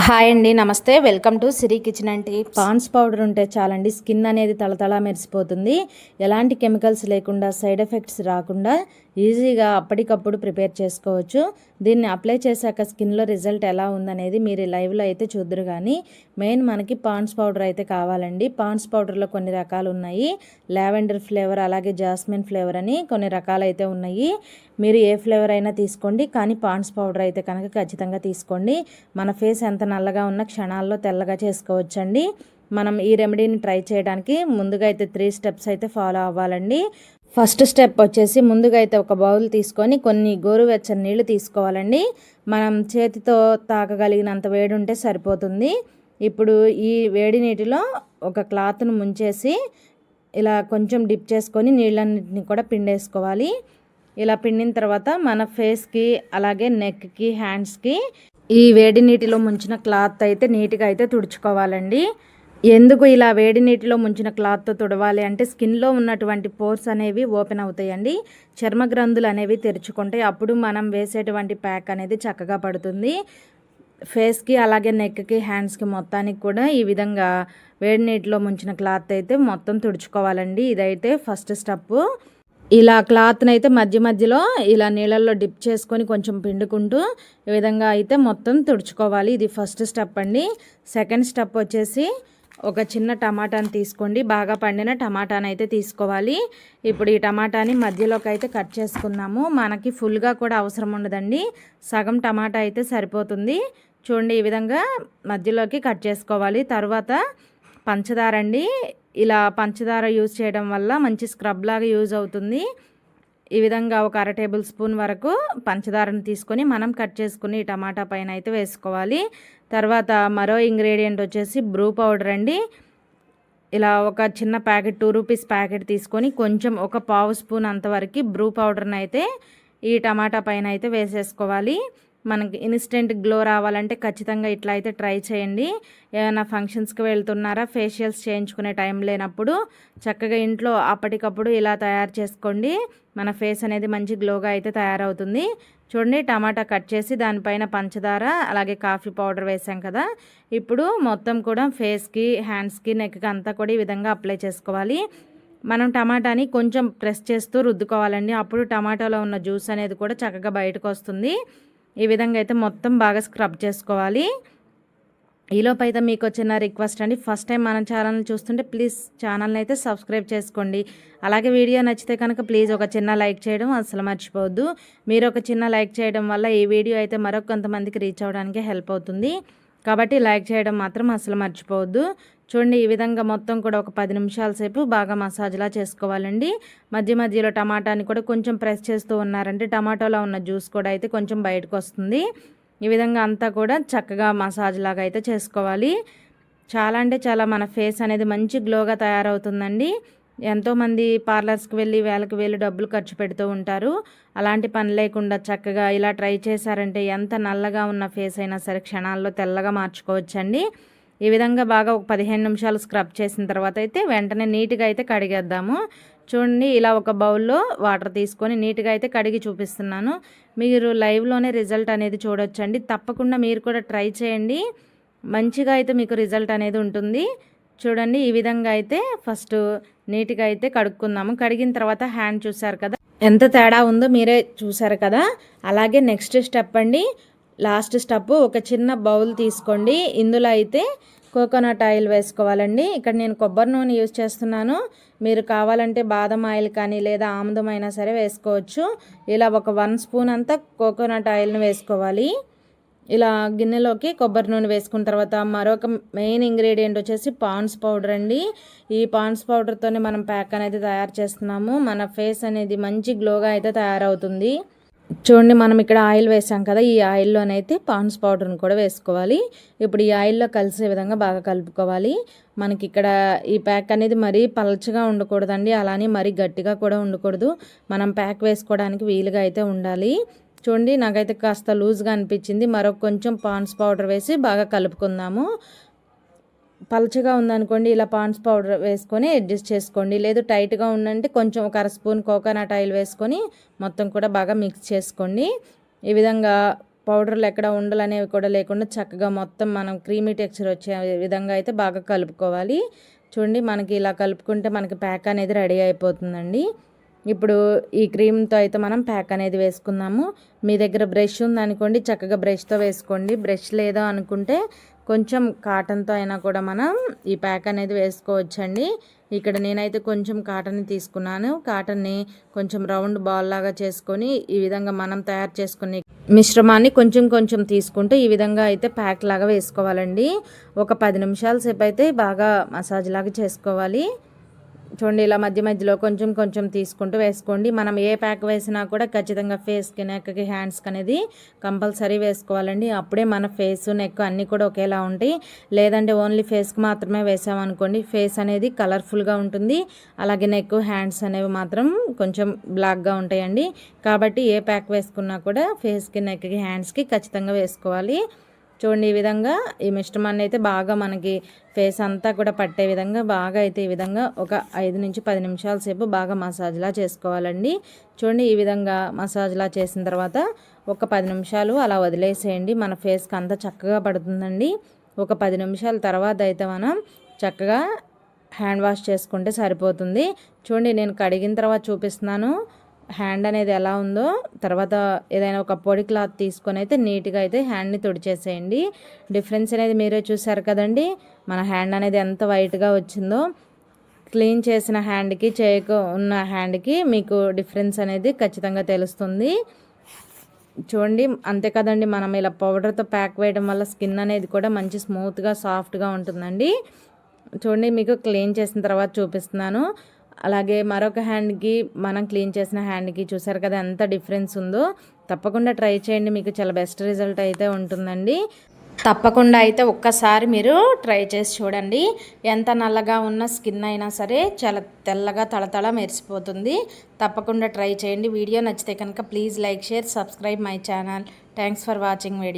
Hi అండి, నమస్తే. Welcome to Siri kitchen and tips. Pond's powder ఉంటే చాలండి, స్కిన్ అనేది తళతళ మెరిసిపోతుంది. ఎలాంటి కెమికల్స్ లేకుండా, సైడ్ ఎఫెక్ట్స్ రాకుండా ఈజీగా అప్పటికప్పుడు ప్రిపేర్ చేసుకోవచ్చు. దీన్ని అప్లై చేశాక స్కిన్లో రిజల్ట్ ఎలా ఉందనేది మీరు లైవ్లో అయితే చూద్దరు. కానీ మెయిన్ మనకి పాండ్స్ పౌడర్ అయితే కావాలండి. పాండ్స్ పౌడర్లో కొన్ని రకాలు ఉన్నాయి. లావెండర్ ఫ్లేవర్, అలాగే జాస్మిన్ ఫ్లేవర్ అని కొన్ని రకాలు అయితే ఉన్నాయి. మీరు ఏ ఫ్లేవర్ అయినా తీసుకోండి, కానీ పాండ్స్ పౌడర్ అయితే కనుక ఖచ్చితంగా తీసుకోండి. మన ఫేస్ ఎంత నల్లగా ఉన్న క్షణాల్లో తెల్లగా చేసుకోవచ్చండి. మనం ఈ రెమెడీని ట్రై చేయడానికి ముందుగా అయితే 3 స్టెప్స్ అయితే ఫాలో అవ్వాలండి. ఫస్ట్ స్టెప్ వచ్చేసి ముందుగా అయితే ఒక బౌల్ తీసుకొని కొన్ని గోరువెచ్చని నీళ్లు తీసుకోవాలండి. మనం చేతితో తాకగలిగినంత వేడి ఉంటే సరిపోతుంది. ఇప్పుడు ఈ వేడి నీటిలో ఒక క్లాత్ను ముంచేసి ఇలా కొంచెం డిప్ చేసుకొని నీళ్ళన్నింటినీ కూడా పిండేసుకోవాలి. ఇలా పిండిన తర్వాత మన ఫేస్కి, అలాగే నెక్కి, హ్యాండ్స్కి ఈ వేడి నీటిలో ముంచిన క్లాత్ అయితే నీట్గా అయితే తుడుచుకోవాలండి. ఎందుకు ఇలా వేడి నీటిలో ముంచిన క్లాత్తో తుడవాలి అంటే స్కిన్లో ఉన్నటువంటి పోర్స్ అనేవి ఓపెన్ అవుతాయండి. చర్మ గ్రంథులు అనేవి తెరుచుకుంటాయి. అప్పుడు మనం వేసేటువంటి ప్యాక్ అనేది చక్కగా పడుతుంది. ఫేస్కి, అలాగే నెక్కి, హ్యాండ్స్కి మొత్తానికి కూడా ఈ విధంగా వేడి నీటిలో ముంచిన క్లాత్ అయితే మొత్తం తుడుచుకోవాలండి. ఇదైతే ఫస్ట్ స్టెప్. ఇలా క్లాత్ని అయితే మధ్య మధ్యలో ఇలా నీళ్ళల్లో డిప్ చేసుకొని కొంచెం పిండుకుంటూ ఈ విధంగా అయితే మొత్తం తుడుచుకోవాలి. ఇది ఫస్ట్ స్టెప్ అండి. సెకండ్ స్టెప్ వచ్చేసి ఒక చిన్న టమాటాని తీసుకోండి. బాగా పండిన టమాటాని అయితే తీసుకోవాలి. ఇప్పుడు ఈ టమాటాని మధ్యలోకి అయితే కట్ చేసుకున్నాము. మనకి ఫుల్గా కూడా అవసరం ఉండదండి, సగం టమాటా అయితే సరిపోతుంది. చూడండి, ఈ విధంగా మధ్యలోకి కట్ చేసుకోవాలి. తర్వాత పంచదార అండి. ఇలా పంచదార యూజ్ చేయడం వల్ల మంచి స్క్రబ్ లాగా యూజ్ అవుతుంది. ఈ విధంగా ఒక 1/2 టేబుల్ స్పూన్ వరకు పంచదారను తీసుకొని మనం కట్ చేసుకుని ఈ టమాటా పైన అయితే వేసుకోవాలి. తర్వాత మరో ఇంగ్రీడియంట్ వచ్చేసి బ్రూ పౌడర్ అండి. ఇలా ఒక చిన్న ప్యాకెట్, 2 రూపీస్ ప్యాకెట్ తీసుకొని కొంచెం ఒక 1/2 స్పూన్ అంతవరకు బ్రూ పౌడర్ని అయితే ఈ టమాటా పైన అయితే వేసేసుకోవాలి. మనకి ఇన్స్టెంట్ గ్లో రావాలంటే ఖచ్చితంగా ఇట్లా అయితే ట్రై చేయండి. ఏమైనా ఫంక్షన్స్కి వెళ్తున్నారా, ఫేషియల్స్ చేయించుకునే టైం లేనప్పుడు చక్కగా ఇంట్లో అప్పటికప్పుడు ఇలా తయారు చేసుకోండి. మన ఫేస్ అనేది మంచి గ్లోగా అయితే తయారవుతుంది. చూడండి, టమాటా కట్ చేసి దానిపైన పంచదార, అలాగే కాఫీ పౌడర్ వేసాం కదా. ఇప్పుడు మొత్తం కూడా ఫేస్కి, హ్యాండ్స్కి, నెక్కి అంతా కూడా ఈ విధంగా అప్లై చేసుకోవాలి. మనం టమాటాని కొంచెం ప్రెస్ చేస్తూ రుద్దుకోవాలండి. అప్పుడు టమాటాలో ఉన్న జ్యూస్ అనేది కూడా చక్కగా బయటకు వస్తుంది. ఈ విధంగా అయితే మొత్తం బాగా స్క్రబ్ చేసుకోవాలి. ఈలోపు అయితే మీకు చిన్న రిక్వెస్ట్ అండి, ఫస్ట్ టైం మన ఛానల్ని చూస్తుంటే ప్లీజ్ ఛానల్ని అయితే సబ్స్క్రైబ్ చేసుకోండి. అలాగే వీడియో నచ్చితే కనుక ప్లీజ్ ఒక చిన్న లైక్ చేయడం అసలు మర్చిపోవద్దు. మీరు ఒక చిన్న లైక్ చేయడం వల్ల ఈ వీడియో అయితే మరొక కొంతమందికి రీచ్ అవ్వడానికి హెల్ప్ అవుతుంది. కాబట్టి లైక్ చేయడం మాత్రం అసలు మర్చిపోవద్దు. చూడండి, ఈ విధంగా మొత్తం కూడా ఒక 10 నిమిషాల సేపు బాగా మసాజ్లా చేసుకోవాలండి. మధ్య మధ్యలో టమాటాని కూడా కొంచెం ప్రెస్ చేస్తూ ఉన్నారంటే టమాటోలో ఉన్న జ్యూస్ కూడా అయితే కొంచెం బయటకు వస్తుంది. ఈ విధంగా అంతా కూడా చక్కగా మసాజ్ లాగా అయితే చేసుకోవాలి. చాలా అంటే చాలా మన ఫేస్ అనేది మంచి గ్లోగా తయారవుతుందండి. ఎంతోమంది పార్లర్స్కి వెళ్ళి వేలకు వేలు డబ్బులు ఖర్చు పెడుతూ ఉంటారు. అలాంటి పని లేకుండా చక్కగా ఇలా ట్రై చేశారంటే ఎంత నల్లగా ఉన్న ఫేస్ అయినా సరే క్షణాల్లో తెల్లగా మార్చుకోవచ్చండి. ఈ విధంగా బాగా ఒక 15 నిమిషాలు స్క్రబ్ చేసిన తర్వాత అయితే వెంటనే నీట్గా అయితే కడిగేద్దాము. చూడండి, ఇలా ఒక బౌల్లో వాటర్ తీసుకొని నీట్గా అయితే కడిగి చూపిస్తున్నాను. మీరు లైవ్లోనే రిజల్ట్ అనేది చూడొచ్చండి. తప్పకుండా మీరు కూడా ట్రై చేయండి. మంచిగా అయితే మీకు రిజల్ట్ అనేది ఉంటుంది. చూడండి, ఈ విధంగా అయితే ఫస్ట్ నీట్గా అయితే కడుక్కుందాము. కడిగిన తర్వాత హ్యాండ్ చూసారు కదా ఎంత తేడా ఉందో మీరే చూసారు కదా. అలాగే నెక్స్ట్ స్టెప్ అండి, లాస్ట్ స్టెప్. ఒక చిన్న బౌల్ తీసుకోండి. ఇందులో అయితే కోకోనట్ ఆయిల్ వేసుకోవాలండి. ఇక్కడ నేను కొబ్బరి నూనె యూజ్ చేస్తున్నాను. మీరు కావాలంటే బాదం ఆయిల్ కానీ లేదా ఆముదం అయినా సరే వేసుకోవచ్చు. ఇలా ఒక 1 స్పూన్ అంతా కోకోనట్ ఆయిల్ని వేసుకోవాలి. ఇలా గిన్నెలోకి కొబ్బరి నూనె వేసుకున్న తర్వాత మరొక మెయిన్ ఇంగ్రీడియంట్ వచ్చేసి పాండ్స్ పౌడర్ అండి. ఈ పాండ్స్ పౌడర్తోనే మనం ప్యాక్ అనేది తయారు చేస్తున్నాము. మన ఫేస్ అనేది మంచి గ్లోగా అయితే తయారవుతుంది. చూడండి, మనం ఇక్కడ ఆయిల్ వేసాం కదా, ఈ ఆయిల్లోనైతే పాండ్స్ పౌడర్ని కూడా వేసుకోవాలి. ఇప్పుడు ఈ ఆయిల్లో కలిసే విధంగా బాగా కలుపుకోవాలి. మనకి ఇక్కడ ఈ ప్యాక్ అనేది మరీ పలచగా ఉండకూడదండి, అలానే మరీ గట్టిగా కూడా ఉండకూడదు. మనం ప్యాక్ వేసుకోవడానికి వీలుగా అయితే ఉండాలి. చూడండి, నాకైతే కాస్త లూజ్గా అనిపించింది. మరొక కొంచెం పాండ్స్ పౌడర్ వేసి బాగా కలుపుకుందాము. పలచగా ఉందనుకోండి, ఇలా పాండ్స్ పౌడర్ వేసుకొని అడ్జస్ట్ చేసుకోండి. లేదు టైట్గా ఉందంటే కొంచెం ఒక 1/2 స్పూన్ కోకోనట్ ఆయిల్ వేసుకొని మొత్తం కూడా బాగా మిక్స్ చేసుకోండి. ఈ విధంగా పౌడర్లు ఎక్కడ ఉండలు అనేవి కూడా లేకుండా చక్కగా మొత్తం మనం క్రీమీ టెక్స్చర్ వచ్చే విధంగా అయితే బాగా కలుపుకోవాలి. చూడండి మనకి ఇలా కలుపుకుంటే మనకి ప్యాక్ అనేది రెడీ అయిపోతుందండి. ఇప్పుడు ఈ క్రీమ్తో అయితే మనం ప్యాక్ అనేది వేసుకుందాము. మీ దగ్గర బ్రష్ ఉందనుకోండి, చక్కగా బ్రష్తో వేసుకోండి. బ్రష్ లేదా అనుకుంటే కొంచెం కాటన్తో అయినా కూడా మనం ఈ ప్యాక్ అనేది వేసుకోవచ్చండి. ఇక్కడ నేనైతే కొంచెం కాటన్ తీసుకున్నాను. కాటన్ని కొంచెం రౌండ్ బాల్ లాగా చేసుకొని ఈ విధంగా మనం తయారు చేసుకుని మిశ్రమాన్ని కొంచెం కొంచెం తీసుకుంటూ ఈ విధంగా అయితే ప్యాక్ లాగా వేసుకోవాలండి. ఒక 10 నిమిషాల సేపు అయితే బాగా మసాజ్ లాగా చేసుకోవాలి. చూడండి ఇలా మధ్య మధ్యలో కొంచెం కొంచెం తీసుకుంటూ వేసుకోండి. మనం ఏ ప్యాక్ వేసినా కూడా ఖచ్చితంగా ఫేస్కి, నెక్కి, హ్యాండ్స్కి అనేది కంపల్సరీ వేసుకోవాలండి. అప్పుడే మన ఫేస్, నెక్ అన్నీ కూడా ఒకేలా ఉంటాయి. లేదంటే ఓన్లీ ఫేస్కి మాత్రమే వేసామనుకోండి, ఫేస్ అనేది కలర్ఫుల్గా ఉంటుంది. అలాగే నెక్, హ్యాండ్స్ అనేవి మాత్రం కొంచెం బ్లాక్గా ఉంటాయండి. కాబట్టి ఏ ప్యాక్ వేసుకున్నా కూడా ఫేస్కి, నెక్కి, హ్యాండ్స్కి ఖచ్చితంగా వేసుకోవాలి. చూడండి ఈ విధంగా ఈ మిశ్రమాన్ని అయితే బాగా మనకి ఫేస్ అంతా కూడా పట్టే విధంగా బాగా అయితే ఈ విధంగా ఒక 5 నుంచి 10 నిమిషాల సేపు బాగా మసాజ్లా చేసుకోవాలండి. చూడండి ఈ విధంగా మసాజ్లా చేసిన తర్వాత ఒక 10 నిమిషాలు అలా వదిలేసేయండి. మన ఫేస్కి అంతా చక్కగా పడుతుందండి. ఒక 10 నిమిషాల తర్వాత అయితే మనం చక్కగా హ్యాండ్ వాష్ చేసుకుంటే సరిపోతుంది. చూడండి నేను కడిగిన తర్వాత చూపిస్తున్నాను హ్యాండ్ అనేది ఎలా ఉందో. తర్వాత ఏదైనా ఒక పొడి క్లాత్ తీసుకొని అయితే నీట్గా అయితే హ్యాండ్ని తుడిచేసేయండి. డిఫరెన్స్ అనేది మీరే చూసారు కదండి, మన హ్యాండ్ అనేది ఎంత వైట్గా వచ్చిందో. క్లీన్ చేసిన హ్యాండ్కి, చేయక ఉన్న హ్యాండ్కి మీకు డిఫరెన్స్ అనేది ఖచ్చితంగా తెలుస్తుంది. చూడండి అంతే కదండి, మనం ఇలా పౌడర్తో ప్యాక్ వేయడం వల్ల స్కిన్ అనేది కూడా మంచి స్మూత్గా, సాఫ్ట్గా ఉంటుందండి. చూడండి మీకు క్లీన్ చేసిన తర్వాత చూపిస్తున్నాను. అలాగే మరొక హ్యాండ్కి, మనం క్లీన్ చేసిన హ్యాండ్కి చూసారు కదా ఎంత డిఫరెన్స్ ఉందో. తప్పకుండా ట్రై చేయండి, మీకు చాలా బెస్ట్ రిజల్ట్ అయితే ఉంటుందండి. తప్పకుండా అయితే ఒక్కసారి మీరు ట్రై చేసి చూడండి. ఎంత నల్లగా ఉన్న స్కిన్ అయినా సరే చాలా తెల్లగా తళతళ మెరిసిపోతుంది. తప్పకుండా ట్రై చేయండి. వీడియో నచ్చితే కనుక please like, share, subscribe my channel. Thanks for watching video.